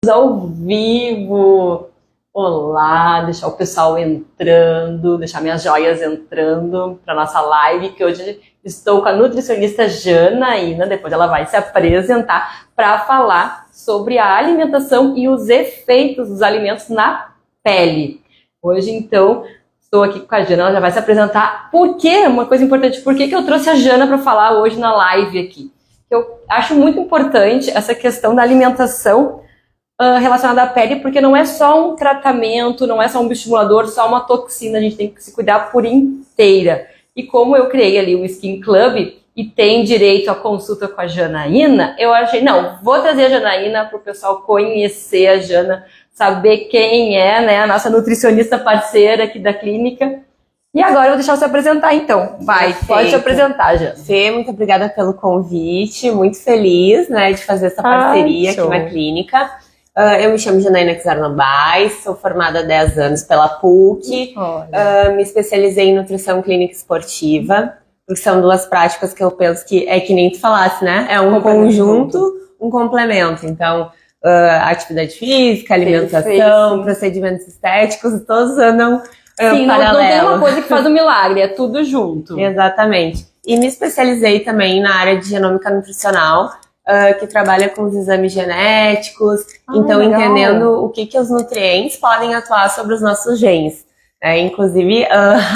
Ao vivo. Olá, deixar o pessoal entrando, deixar minhas joias entrando para nossa live, que hoje estou com a nutricionista Janaína, depois ela vai se apresentar para falar sobre a alimentação e os efeitos dos alimentos na pele. Hoje, então, estou aqui com a Jana, ela já vai se apresentar. Por quê? Uma coisa importante, por que eu trouxe a Jana para falar hoje na live aqui? Eu acho muito importante essa questão da alimentação relacionada à pele, porque não é só um tratamento, não é só um bioestimulador, só uma toxina, a gente tem que se cuidar por inteira. E como eu criei ali o Skin Club e tem direito à consulta com a Janaína, eu achei, não, vou trazer a Janaína para o pessoal conhecer a Jana, saber quem é, né, a nossa nutricionista parceira aqui da clínica. E agora eu vou deixar você apresentar, então. Vai, perfeito. Pode se apresentar, Jana. Fê, muito obrigada pelo convite, muito feliz, né, de fazer essa parceria aqui na clínica. Eu me chamo Janaína Kizar-Novaes, sou formada há 10 anos pela PUC, me especializei em nutrição clínica esportiva, porque são duas práticas que eu penso que é que nem tu falasse, né? É um conjunto, um complemento. Então, atividade física, alimentação, procedimentos estéticos, todos andam sim, paralelo. Não tem uma coisa que faz um milagre, é tudo junto. Exatamente. E me especializei também na área de genômica nutricional, que trabalha com os exames genéticos, então legal. Entendendo o que os nutrientes podem atuar sobre os nossos genes. Inclusive,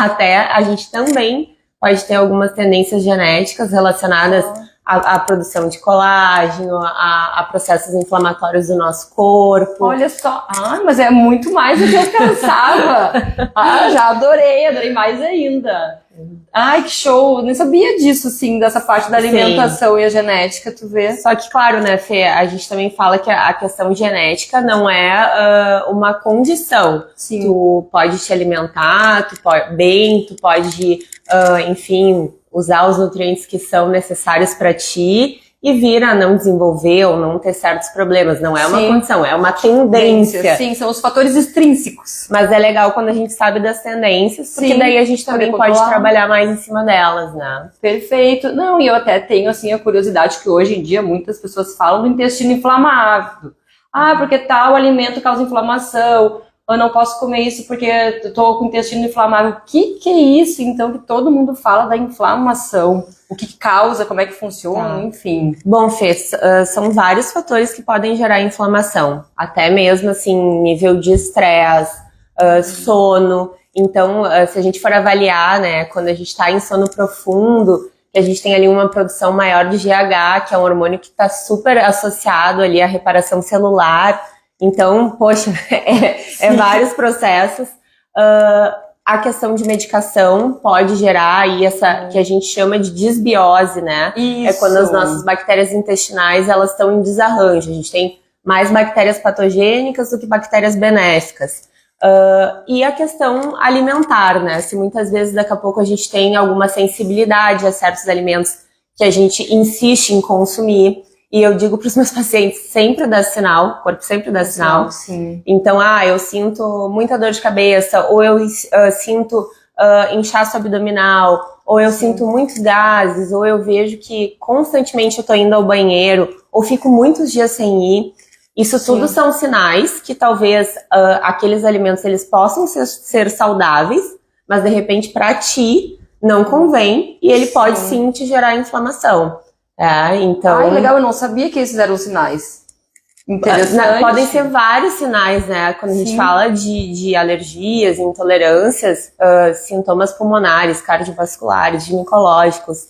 até a gente também pode ter algumas tendências genéticas relacionadas à produção de colágeno, a processos inflamatórios do nosso corpo. Olha só, mas é muito mais do que eu pensava. Já adorei mais ainda. Ai, que show! Nem sabia disso, assim, dessa parte da alimentação e a genética, tu vê? Só que, claro, né, Fê, a gente também fala que a questão genética não é uma condição. Sim. Tu pode te alimentar, tu pode, enfim, usar os nutrientes que são necessários para ti e vir a não desenvolver ou não ter certos problemas. Não é uma condição, é uma tendência. Sim, são os fatores extrínsecos. Mas é legal quando a gente sabe das tendências, porque daí a gente também pode trabalhar mais em cima delas, né? Perfeito. Não, e eu até tenho, assim, a curiosidade que hoje em dia muitas pessoas falam do intestino inflamado. Porque tal alimento causa inflamação. Eu não posso comer isso porque eu tô com o intestino inflamável. O que é isso, então, que todo mundo fala da inflamação? O que causa, como é que funciona, enfim. Bom, Fê, são vários fatores que podem gerar inflamação. Até mesmo, assim, nível de estresse, sono. Então, se a gente for avaliar, né, quando a gente está em sono profundo, que a gente tem ali uma produção maior de GH, que é um hormônio que está super associado ali à reparação celular. Então, poxa, é vários processos. A questão de medicação pode gerar aí essa que a gente chama de desbiose, né? Isso. É quando as nossas bactérias intestinais elas estão em desarranjo. A gente tem mais bactérias patogênicas do que bactérias benéficas. E a questão alimentar, né? Se muitas vezes daqui a pouco a gente tem alguma sensibilidade a certos alimentos que a gente insiste em consumir. E eu digo para os meus pacientes, sempre dá sinal, o corpo sempre dá sinal. Sim. Então, eu sinto muita dor de cabeça, ou eu sinto inchaço abdominal, ou eu sinto muitos gases, ou eu vejo que constantemente eu tô indo ao banheiro, ou fico muitos dias sem ir. Isso tudo são sinais que talvez aqueles alimentos eles possam ser saudáveis, mas de repente para ti não convém e ele pode sim te gerar inflamação. Então... legal, eu não sabia que esses eram os sinais. Interessante. Podem ser vários sinais, né? Quando a gente fala de alergias, intolerâncias, sintomas pulmonares, cardiovasculares, ginecológicos.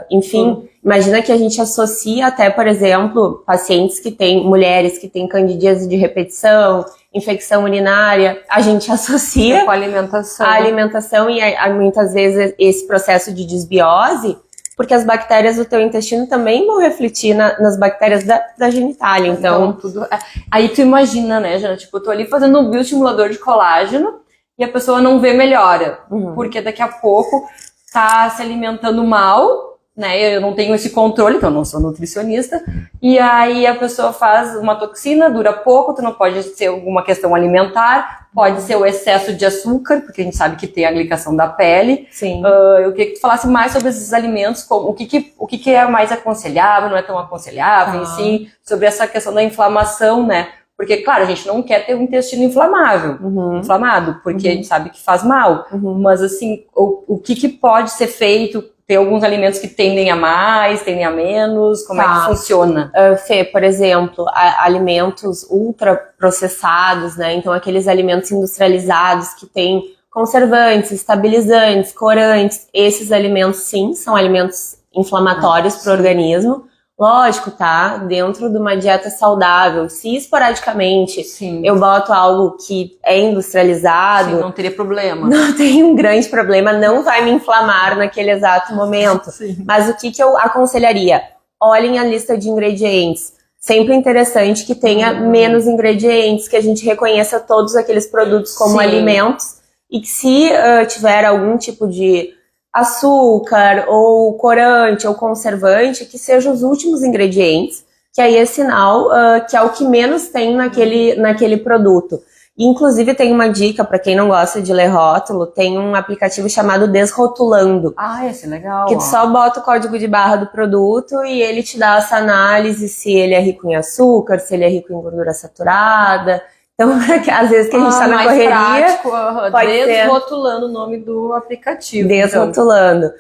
Enfim, imagina que a gente associa até, por exemplo, pacientes que têm, mulheres que têm candidíase de repetição, infecção urinária, a gente associa com a alimentação. A alimentação e muitas vezes esse processo de desbiose, porque as bactérias do teu intestino também vão refletir nas bactérias da genitália, então tudo... Aí tu imagina, né, Jana, tipo, eu tô ali fazendo um bioestimulador de colágeno e a pessoa não vê melhora, porque daqui a pouco tá se alimentando mal né? Eu não tenho esse controle, então eu não sou nutricionista. E aí a pessoa faz uma toxina, dura pouco, tu não pode ser alguma questão alimentar, pode ser o excesso de açúcar, porque a gente sabe que tem a glicação da pele. Sim. Eu queria que tu falasse mais sobre esses alimentos, como, o que é mais aconselhável, não é tão aconselhável, enfim, sobre essa questão da inflamação, né? Porque, claro, a gente não quer ter um intestino inflamado, porque a gente sabe que faz mal. Mas, assim, o que pode ser feito? Tem alguns alimentos que tendem a mais, tendem a menos? Como é que funciona? Fê, por exemplo, alimentos ultraprocessados, né? Então, aqueles alimentos industrializados que têm conservantes, estabilizantes, corantes, esses alimentos, sim, são alimentos inflamatórios para o organismo. Lógico, tá? Dentro de uma dieta saudável, se esporadicamente eu boto algo que é industrializado... Sim, não teria problema. Não tem um grande problema, não vai me inflamar naquele exato momento. Mas o que eu aconselharia? Olhem a lista de ingredientes. Sempre interessante que tenha menos ingredientes, que a gente reconheça todos aqueles produtos como alimentos. E que se tiver algum tipo de açúcar, ou corante, ou conservante, que sejam os últimos ingredientes, que aí é sinal que é o que menos tem naquele produto. E, inclusive, tem uma dica, para quem não gosta de ler rótulo, tem um aplicativo chamado Desrotulando. Ah, esse é legal. Que tu só bota o código de barra do produto e ele te dá essa análise se ele é rico em açúcar, se ele é rico em gordura saturada. Então, às vezes que a gente está na correria, prático, pode desrotulando o nome do aplicativo. Desrotulando.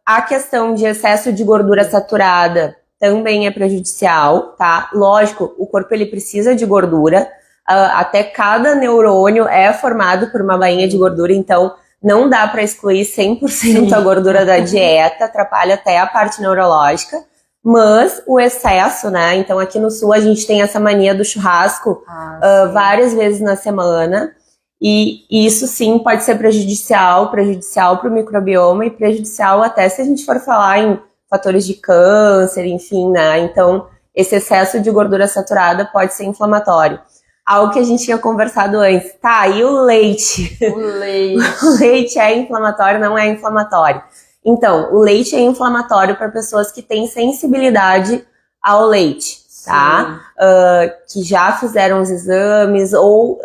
A questão de excesso de gordura saturada também é prejudicial, tá? Lógico, o corpo ele precisa de gordura. Até cada neurônio é formado por uma bainha de gordura, então não dá para excluir 100% a gordura da dieta, atrapalha até a parte neurológica. Mas o excesso, né? Então aqui no sul a gente tem essa mania do churrasco várias vezes na semana. E isso sim pode ser prejudicial para o microbioma e prejudicial até se a gente for falar em fatores de câncer, enfim, né? Então esse excesso de gordura saturada pode ser inflamatório. Algo que a gente tinha conversado antes. Tá, e o leite? O leite. O leite é inflamatório, não é inflamatório? Então, o leite é inflamatório para pessoas que têm sensibilidade ao leite, tá? Que já fizeram os exames ou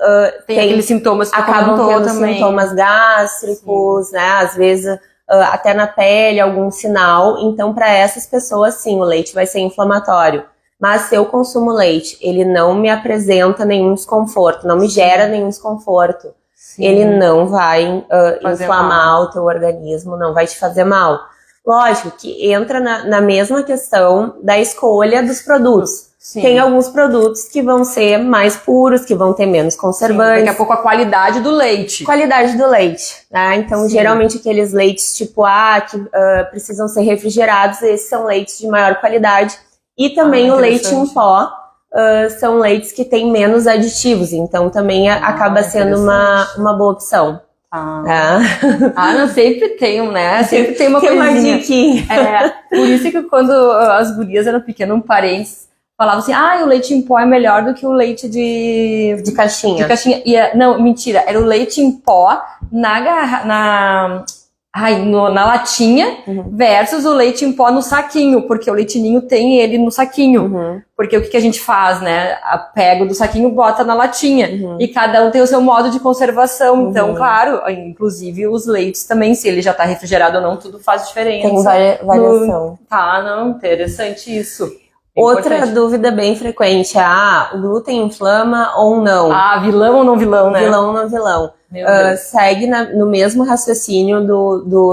tem aqueles sintomas que acabam tendo sintomas gástricos, né? Às vezes até na pele, algum sinal. Então, para essas pessoas, sim, o leite vai ser inflamatório. Mas se eu consumo leite, ele não me apresenta nenhum desconforto, não me gera nenhum desconforto. Ele não vai inflamar o teu organismo, não vai te fazer mal. Lógico que entra na mesma questão da escolha dos produtos. Tem alguns produtos que vão ser mais puros, que vão ter menos conservantes. Daqui a pouco a qualidade do leite. Qualidade do leite, né? Então, geralmente aqueles leites tipo que precisam ser refrigerados, esses são leites de maior qualidade. E também o leite em pó. São leites que têm menos aditivos, então também acaba sendo uma boa opção. Não, sempre tem, né? Sempre tem uma coisinha. Diquinha. Por isso que quando as gurias eram pequenas, um parente falava assim, o leite em pó é melhor do que o leite de caixinha. Não, mentira, era o leite em pó na latinha versus o leite em pó no saquinho, porque o leitinho tem ele no saquinho. Porque o que a gente faz, né? Pega do saquinho, bota na latinha. E cada um tem o seu modo de conservação. Então, claro, inclusive os leites também, se ele já tá refrigerado ou não, tudo faz diferença. Tem variação. Interessante isso. Outra dúvida bem frequente é, o glúten inflama ou não? Vilão ou não vilão, né? Vilão ou não vilão. Segue no mesmo raciocínio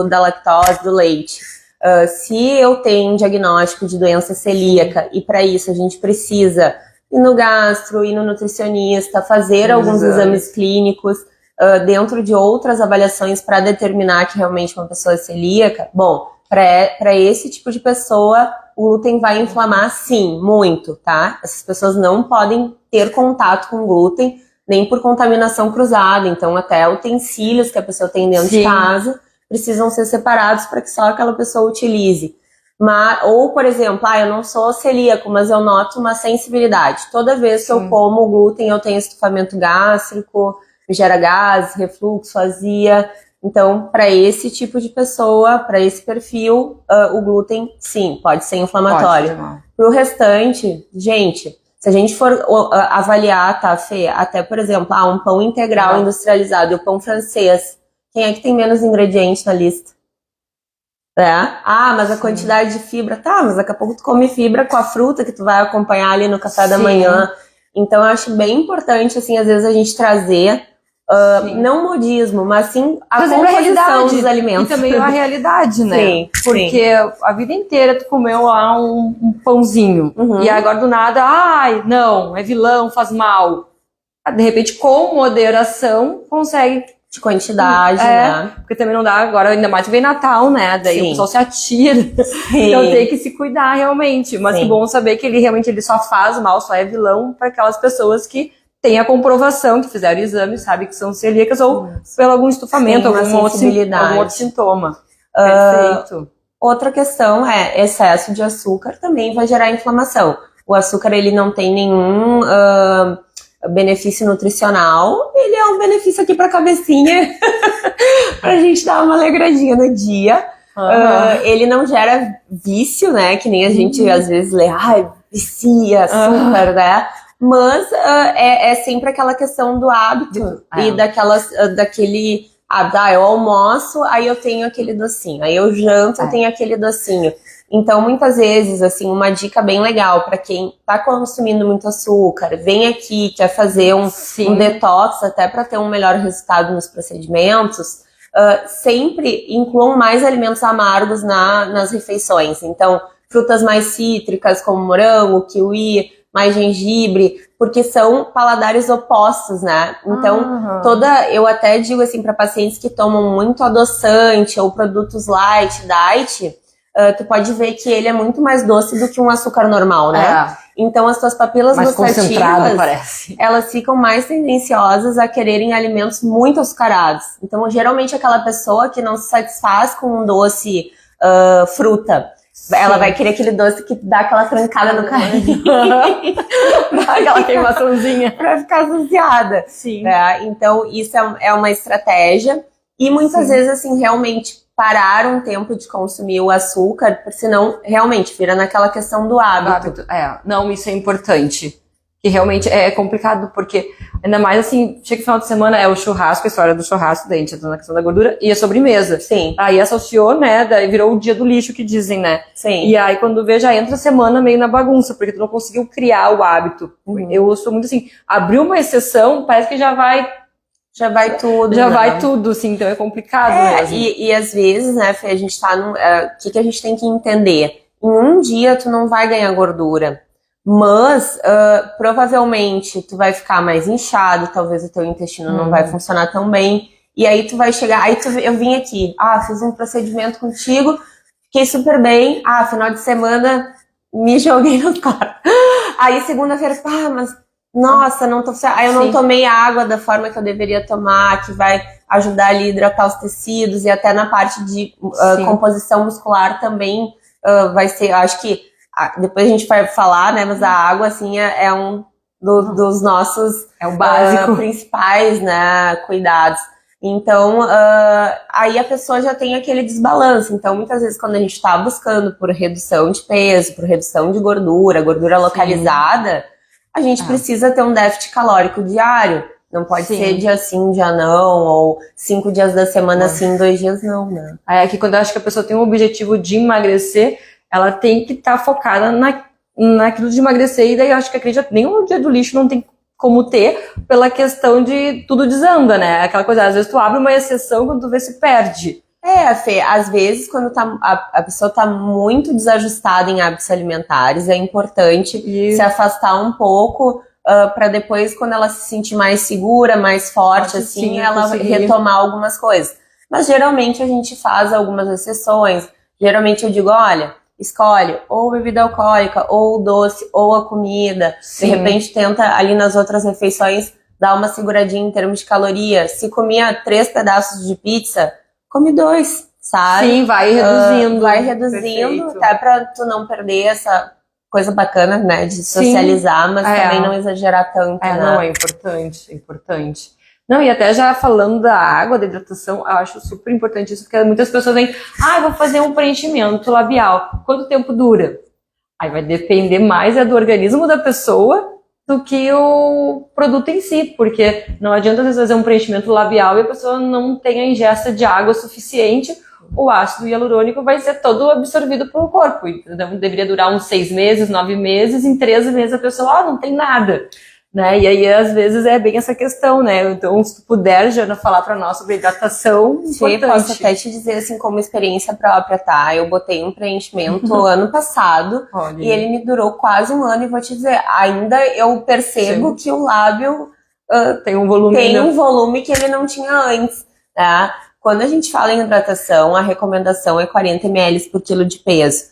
da lactose, do leite. Se eu tenho um diagnóstico de doença celíaca e para isso a gente precisa ir no gastro, ir no nutricionista, fazer alguns exames clínicos dentro de outras avaliações para determinar que realmente uma pessoa é celíaca, bom, para esse tipo de pessoa o glúten vai inflamar sim, muito, tá? Essas pessoas não podem ter contato com glúten nem por contaminação cruzada, então até utensílios que a pessoa tem dentro de casa precisam ser separados para que só aquela pessoa utilize. Ou, por exemplo, eu não sou celíaco, mas eu noto uma sensibilidade. Toda vez que eu como glúten, eu tenho estufamento gástrico, me gera gases, refluxo, azia. Então, para esse tipo de pessoa, para esse perfil, o glúten, sim, pode ser inflamatório. Para o restante, gente, se a gente for avaliar, tá, Fê? Até, por exemplo, um pão integral industrializado e o pão francês, quem é que tem menos ingredientes na lista? Mas a quantidade de fibra, mas daqui a pouco tu come fibra com a fruta que tu vai acompanhar ali no café da manhã. Então, eu acho bem importante, assim, às vezes a gente trazer, não modismo, mas sim a composição dos alimentos. E também a realidade, né? Sim, porque a vida inteira tu comeu lá um pãozinho. E agora do nada, não, é vilão, faz mal. De repente, com moderação, consegue... De quantidade, né? Porque também não dá agora, ainda mais que vem Natal, né? Daí o pessoal se atira. Então tem que se cuidar realmente. Mas que bom saber que ele realmente só faz mal, só é vilão para aquelas pessoas que têm a comprovação, que fizeram o exame, sabe que são celíacas ou pelo algum estufamento, algum outro sintoma. Perfeito. Outra questão é excesso de açúcar também vai gerar inflamação. O açúcar, ele não tem nenhum benefício nutricional, ele é um benefício aqui pra cabecinha, pra gente dar uma alegradinha no dia. Ele não gera vício, né, que nem a gente às vezes lê, vicia açúcar, né, mas é sempre aquela questão do hábito e daquele eu almoço, aí eu tenho aquele docinho, aí eu janto, eu tenho aquele docinho. Então, muitas vezes, assim, uma dica bem legal para quem tá consumindo muito açúcar, vem aqui, quer fazer um detox até para ter um melhor resultado nos procedimentos, sempre incluam mais alimentos amargos nas refeições. Então, frutas mais cítricas, como morango, kiwi, mais gengibre, porque são paladares opostos, né? Então, eu até digo assim para pacientes que tomam muito adoçante ou produtos light, diet, tu pode ver que ele é muito mais doce do que um açúcar normal, né? Então as tuas papilas gustativas, elas ficam mais tendenciosas a quererem alimentos muito açucarados. Então, geralmente aquela pessoa que não se satisfaz com um doce fruta, ela vai querer aquele doce que dá aquela trancada no carrinho. Aquela queimaçãozinha. Pra ficar saciada. Então, isso é uma estratégia. E muitas vezes, assim, realmente parar um tempo de consumir o açúcar, senão realmente vira naquela questão do hábito. Não, isso é importante. Que realmente é complicado, porque ainda mais assim, chega o final de semana, é o churrasco, a história do churrasco, daí a gente entra na questão da gordura, e a sobremesa. Aí associou, né, daí virou o dia do lixo que dizem, né? E aí quando vê, já entra a semana meio na bagunça, porque tu não conseguiu criar o hábito. Eu sou muito assim, abriu uma exceção, parece que já vai tudo. Vai tudo, sim, então é complicado mesmo. E às vezes, né, Fê, a gente tá o que a gente tem que entender? Em um dia tu não vai ganhar gordura, mas provavelmente tu vai ficar mais inchado, talvez o teu intestino não vai funcionar tão bem, e aí tu vai chegar, eu vim aqui, fiz um procedimento contigo, fiquei super bem, final de semana me joguei no quarto. Aí segunda-feira, mas nossa, não tô... Aí eu não tomei água da forma que eu deveria tomar, que vai ajudar ali a hidratar os tecidos, e até na parte de composição muscular também vai ser, eu acho que depois a gente vai falar, né, mas a água, assim, é um dos nossos o básico. Principais, né, cuidados. Então, aí a pessoa já tem aquele desbalanço. Então, muitas vezes, quando a gente tá buscando por redução de peso, por redução de gordura localizada, a gente precisa ter um déficit calórico diário. Não pode ser dia sim, dia não, ou 5 dias da semana sim, 2 dias não, né? Aí aqui, quando eu acho que a pessoa tem um objetivo de emagrecer, ela tem que estar focada naquilo de emagrecer, e daí eu acho que acredito, nem o dia do lixo não tem como ter, pela questão de tudo desanda, né? Aquela coisa, às vezes tu abre uma exceção, quando tu vê, se perde. Fê, às vezes quando a pessoa tá muito desajustada em hábitos alimentares, é importante se afastar um pouco para depois, quando ela se sentir mais segura, mais forte, assim, ela retomar algumas coisas. Mas geralmente a gente faz algumas exceções. Geralmente eu digo, olha, escolhe ou bebida alcoólica, ou o doce, ou a comida. De repente tenta ali nas outras refeições dar uma seguradinha em termos de caloria. Se comia 3 pedaços de pizza, come 2, sabe? Sim, vai reduzindo. Perfeito. Até pra tu não perder essa coisa bacana, né, de socializar, mas também não exagerar tanto, né? Não, é importante. Não, e até já falando da água, da hidratação, eu acho super importante isso, porque muitas pessoas vêm, vou fazer um preenchimento labial. Quanto tempo dura? Aí vai depender mais do organismo da pessoa do que o produto em si, porque não adianta às vezes fazer um preenchimento labial e a pessoa não tem a ingesta de água suficiente, o ácido hialurônico vai ser todo absorvido pelo corpo. Então deveria durar uns 6 meses, 9 meses, em 13 meses a pessoa, não tem nada. Né? E aí, às vezes, é bem essa questão, né? Então, se tu puder, Jana, falar pra nós sobre hidratação, Sim, posso até te dizer, assim, como experiência própria, tá? Eu botei um preenchimento ano passado, Olha. E ele me durou quase um ano, e vou te dizer, ainda eu percebo que o lábio tem um volume que ele não tinha antes, tá? Quando a gente fala em hidratação, a recomendação é 40 ml por quilo de peso.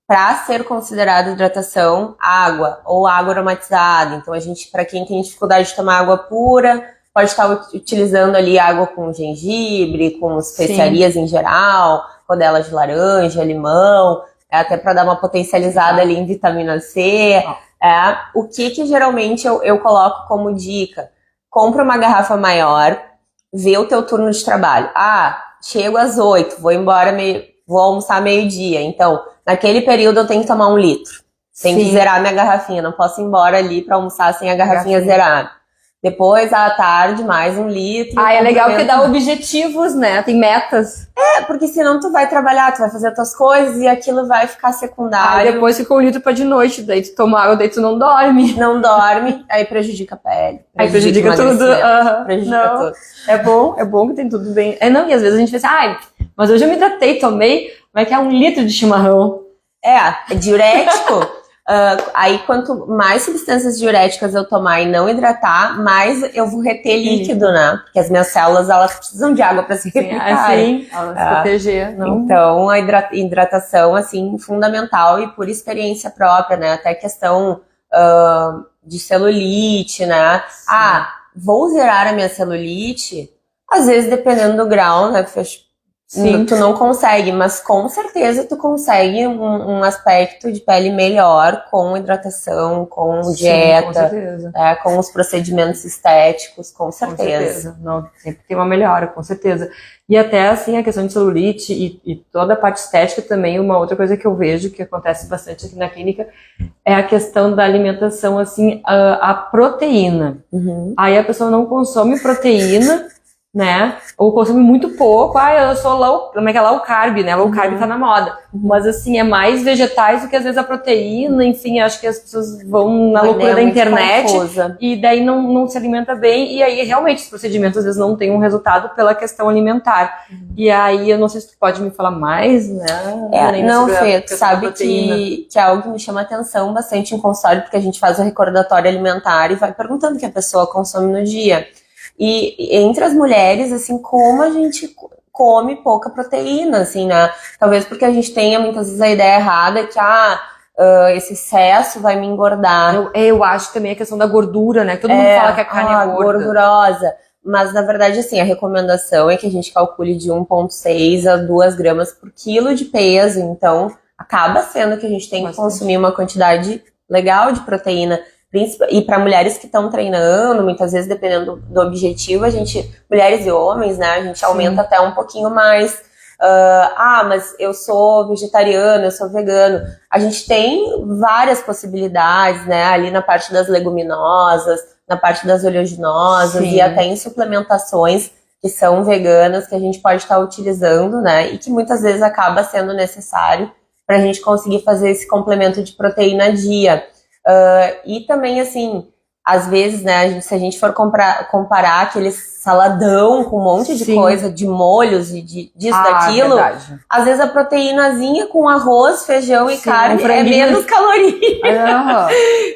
Para ser considerada hidratação, água ou água aromatizada. Então, para quem tem dificuldade de tomar água pura, pode estar utilizando ali água com gengibre, com especiarias em geral, rodela de laranja, limão, até para dar uma potencializada ali em vitamina C. O que geralmente eu coloco como dica? Compra uma garrafa maior, vê o teu turno de trabalho. Chego às 8, vou almoçar meio-dia. Então, naquele período eu tenho que tomar 1 litro. Tem que zerar minha garrafinha. Não posso ir embora ali pra almoçar sem a garrafinha zerada. Depois, à tarde, mais 1 litro. É legal porque dá objetivos, né? Tem metas. Porque senão tu vai trabalhar, tu vai fazer as tuas coisas e aquilo vai ficar secundário. Depois fica 1 litro pra de noite, daí tu toma água, daí tu não dorme. Não dorme, aí prejudica a pele. Aí prejudica tudo. Prejudica tudo. É bom que tem tudo bem. E às vezes a gente pensa, mas hoje eu me hidratei, tomei, como é que é 1 litro de chimarrão? É diurético. Aí quanto mais substâncias diuréticas eu tomar e não hidratar, mais eu vou reter líquido, né? Porque as minhas células, elas precisam de água para se replicarem. Elas se proteger. Não. Então, a hidratação, assim, fundamental e por experiência própria, né? Até questão de celulite, né? Vou zerar a minha celulite? Às vezes, dependendo do grau, né? Tu não consegue, mas com certeza tu consegue um aspecto de pele melhor com hidratação, com dieta, com certeza. Com os procedimentos estéticos, com certeza. Não, sempre tem uma melhora, com certeza. E até assim a questão de celulite e toda a parte estética também, uma outra coisa que eu vejo que acontece bastante aqui na clínica é a questão da alimentação, assim, a proteína. Aí a pessoa não consome proteína, né? Ou consome muito pouco. Eu sou low carb, né? Low carb tá na moda. Mas assim, é mais vegetais do que às vezes a proteína. Enfim, acho que as pessoas vão na loucura da internet confusa. E daí não se alimenta bem. E aí realmente os procedimentos às vezes não têm um resultado pela questão alimentar. E aí eu não sei se tu pode me falar mais, né? Não, Fê, tu sabe que é algo que me chama atenção bastante em consultório, porque a gente faz o recordatório alimentar e vai perguntando o que a pessoa consome no dia. E entre as mulheres, assim, como a gente come pouca proteína, assim, né? Talvez porque a gente tenha muitas vezes a ideia errada que, esse excesso vai me engordar. Eu acho também a questão da gordura, né? Todo mundo fala que a carne é gordurosa. Mas, na verdade, assim, a recomendação é que a gente calcule de 1,6 a 2 gramas por quilo de peso. Então, acaba sendo que a gente tem que consumir uma quantidade legal de proteína. E para mulheres que estão treinando, muitas vezes, dependendo do objetivo, mulheres e homens, né, a gente aumenta até um pouquinho mais. Mas eu sou vegetariano, eu sou vegano. A gente tem várias possibilidades, né, ali na parte das leguminosas, na parte das oleaginosas e até em suplementações que são veganas, que a gente pode estar utilizando, né, e que muitas vezes acaba sendo necessário para a gente conseguir fazer esse complemento de proteína dia. E também, assim, às vezes, né, se a gente for comparar aquele saladão com um monte de coisa, de molhos e disso, daquilo, verdade. Às vezes a proteínazinha com arroz, feijão e carne é menos caloria.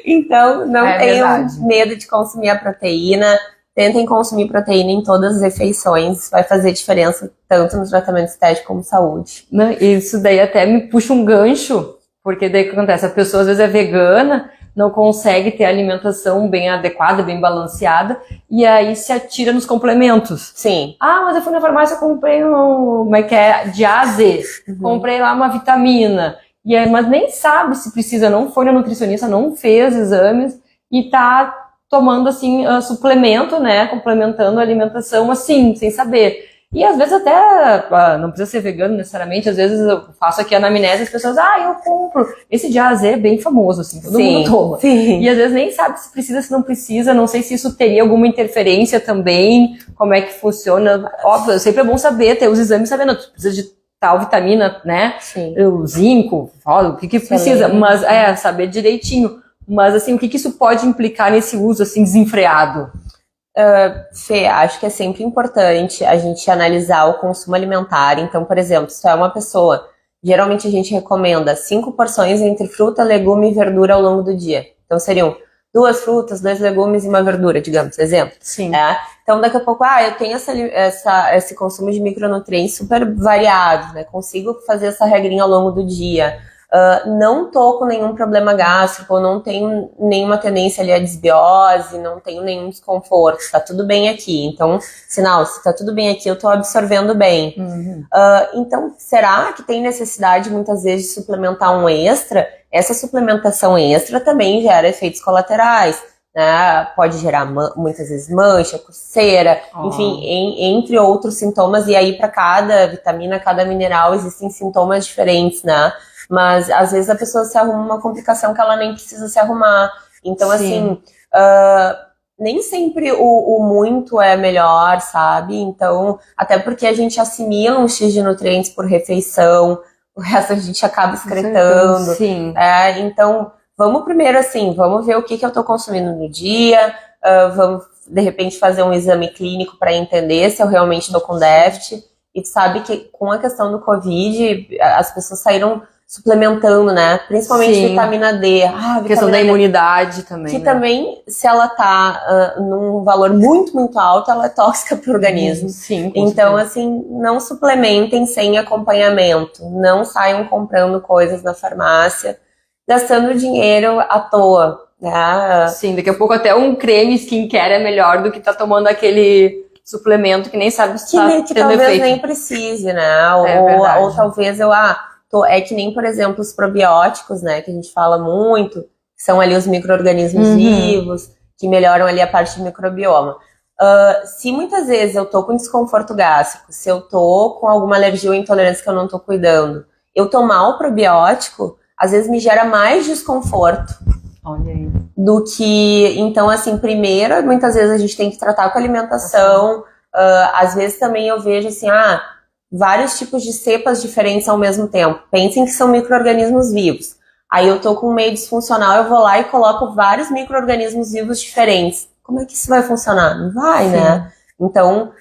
Então, não tenham medo de consumir a proteína. Tentem consumir proteína em todas as refeições. Vai fazer diferença tanto no tratamento estético como saúde. Isso daí até me puxa um gancho, porque daí o que acontece? A pessoa às vezes é vegana, não consegue ter a alimentação bem adequada, bem balanceada, e aí se atira nos complementos. Sim. Mas eu fui na farmácia, comprei de A a Z, comprei lá uma vitamina, e aí, mas nem sabe se precisa, não foi na nutricionista, não fez exames, e tá tomando, assim, suplemento, né, complementando a alimentação, assim, sem saber. E às vezes até, não precisa ser vegano necessariamente, às vezes eu faço aqui a anamnese e as pessoas, eu compro. Esse de A a Z é bem famoso, assim, todo mundo toma. Sim. E às vezes nem sabe se precisa, se não precisa, não sei se isso teria alguma interferência também, como é que funciona. Óbvio, sempre é bom saber, ter os exames sabendo, tu precisa de tal vitamina, né? Sim. O zinco, o que precisa, mas saber direitinho. Mas assim, o que isso pode implicar nesse uso assim desenfreado? Fê, acho que é sempre importante a gente analisar o consumo alimentar. Então, por exemplo, se tu é uma pessoa, geralmente a gente recomenda 5 porções entre fruta, legume e verdura ao longo do dia. Então seriam 2 frutas, 2 legumes e uma verdura, digamos, exemplo. Sim. Então daqui a pouco, eu tenho esse consumo de micronutrientes super variado, né? Consigo fazer essa regrinha ao longo do dia. Não tô com nenhum problema gástrico, não tenho nenhuma tendência ali à desbiose, não tenho nenhum desconforto, tá tudo bem aqui. Então, sinal, se tá tudo bem aqui, eu tô absorvendo bem. Então, será que tem necessidade muitas vezes de suplementar um extra? Essa suplementação extra também gera efeitos colaterais, né? Pode gerar muitas vezes mancha, coceira, enfim, entre outros sintomas. E aí, para cada vitamina, cada mineral, existem sintomas diferentes, né? Mas às vezes a pessoa se arruma uma complicação que ela nem precisa se arrumar. Então, assim, nem sempre o muito é melhor, sabe? Então, até porque a gente assimila um X de nutrientes por refeição, o resto a gente acaba excretando. Sim. Então, vamos primeiro assim, vamos ver o que eu tô consumindo no dia, vamos de repente fazer um exame clínico para entender se eu realmente estou com déficit. E tu sabe que com a questão do Covid, as pessoas saíram suplementando, né? Principalmente vitamina D. A questão da imunidade também. Que também, se ela tá num valor muito, muito alto, ela é tóxica pro organismo. Sim, então, assim, não suplementem sem acompanhamento. Não saiam comprando coisas na farmácia, gastando dinheiro à toa. Né? Sim, daqui a pouco até um creme skincare é melhor do que tá tomando aquele suplemento que nem sabe se tá que tendo talvez efeito. Nem precise, né? Ou talvez é que nem, por exemplo, os probióticos, né, que a gente fala muito, que são ali os micro-organismos vivos, que melhoram ali a parte do microbioma. Se muitas vezes eu tô com desconforto gástrico, se eu tô com alguma alergia ou intolerância que eu não tô cuidando, eu tomar o probiótico, às vezes me gera mais desconforto. Olha aí. Do que, então, assim, primeiro, muitas vezes a gente tem que tratar com a alimentação, às vezes também eu vejo assim, vários tipos de cepas diferentes ao mesmo tempo. Pensem que são micro-organismos vivos. Aí eu tô com um meio disfuncional, eu vou lá e coloco vários micro-organismos vivos diferentes. Como é que isso vai funcionar? Não vai, né? Então,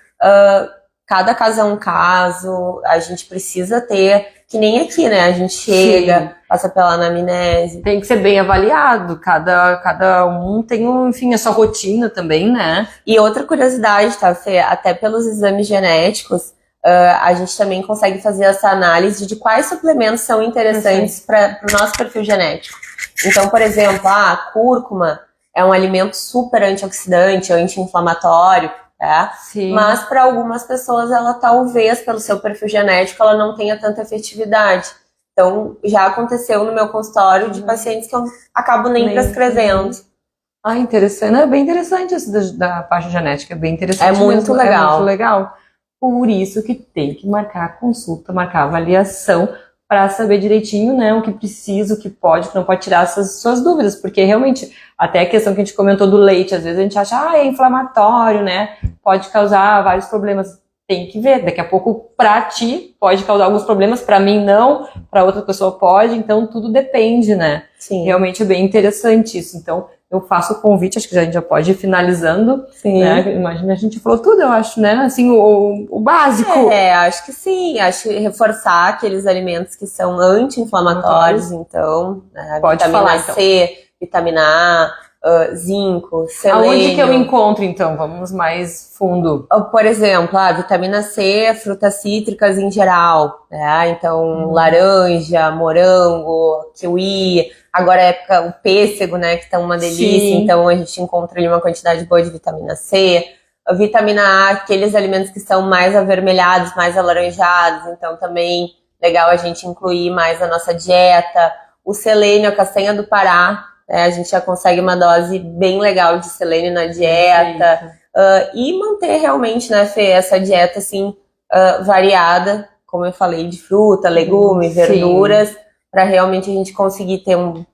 cada caso é um caso, a gente precisa ter, que nem aqui, né? A gente chega, passa pela anamnese. Tem que ser bem avaliado, cada um tem, enfim, a sua rotina também, né? E outra curiosidade, tá, Fê? Até pelos exames genéticos, a gente também consegue fazer essa análise de quais suplementos são interessantes para o nosso perfil genético. Então, por exemplo, a cúrcuma é um alimento super antioxidante, anti-inflamatório, tá? Sim. Mas para algumas pessoas, ela talvez, pelo seu perfil genético, ela não tenha tanta efetividade. Então, já aconteceu no meu consultório de pacientes que eu acabo nem prescrevendo. Interessante. É bem interessante isso da parte genética, é bem interessante. É muito legal. É muito legal. Por isso que tem que marcar a consulta, marcar a avaliação para saber direitinho, né, o que precisa, o que pode, o que não pode tirar essas suas dúvidas, porque realmente, até a questão que a gente comentou do leite, às vezes a gente acha, é inflamatório, né, pode causar vários problemas. Tem que ver, daqui a pouco pra ti pode causar alguns problemas, pra mim não, pra outra pessoa pode, então tudo depende, né? Sim. Realmente é bem interessante isso, então eu faço o convite, acho que a gente já pode ir finalizando. Sim. Né? Imagina, a gente falou tudo, eu acho, né? Assim, o básico. Acho que sim. Acho que reforçar aqueles alimentos que são anti-inflamatórios, então, né? Pode vitamina falar, C, vitamina A, zinco, selênio. Aonde que eu encontro, então? Vamos mais fundo. Por exemplo, vitamina C, frutas cítricas em geral, né? Então, laranja, morango, kiwi. Agora é época, o pêssego, né, que tá uma delícia, Sim. Então a gente encontra ali uma quantidade boa de vitamina C. A vitamina A, aqueles alimentos que são mais avermelhados, mais alaranjados, então também legal a gente incluir mais na nossa dieta. O selênio, a castanha do Pará, A gente já consegue uma dose bem legal de selênio na dieta. E manter realmente, né, Fê, essa dieta assim, variada, como eu falei, de fruta, legume, verduras, para realmente a gente conseguir ter um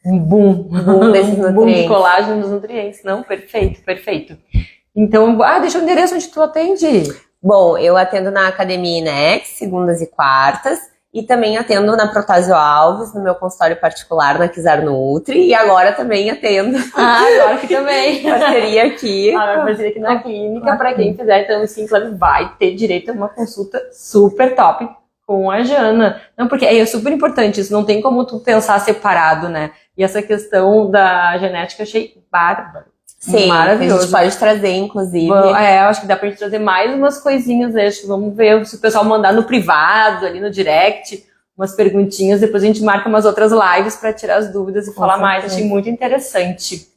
boom desses nutrientes. Boom de colágeno dos nutrientes. Não, perfeito, perfeito. Então, deixa o endereço onde tu atende. Bom, eu atendo na Academia Inex, segundas e quartas, e também atendo na Protásio Alves, no meu consultório particular, na Kizar Nutri, e agora também atendo. Agora aqui também. Parceria aqui. Agora parceria aqui na clínica, para quem fizer, então, sim, claro, vai ter direito a uma consulta super top com a Jana. Não, porque é super importante isso, não tem como tu pensar separado, né? E essa questão da genética eu achei bárbaro. Sim, maravilhoso. A gente pode trazer, inclusive. Eu acho que dá pra gente trazer mais umas coisinhas, né? Acho que vamos ver se o pessoal mandar no privado, ali no direct, umas perguntinhas, depois a gente marca umas outras lives para tirar as dúvidas e falar mais. Achei muito interessante.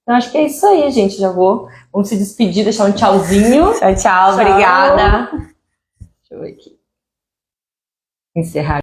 Então acho que é isso aí, gente. Vamos se despedir, deixar um tchauzinho. Tchau, obrigada. Deixa eu ver aqui. Encerrar.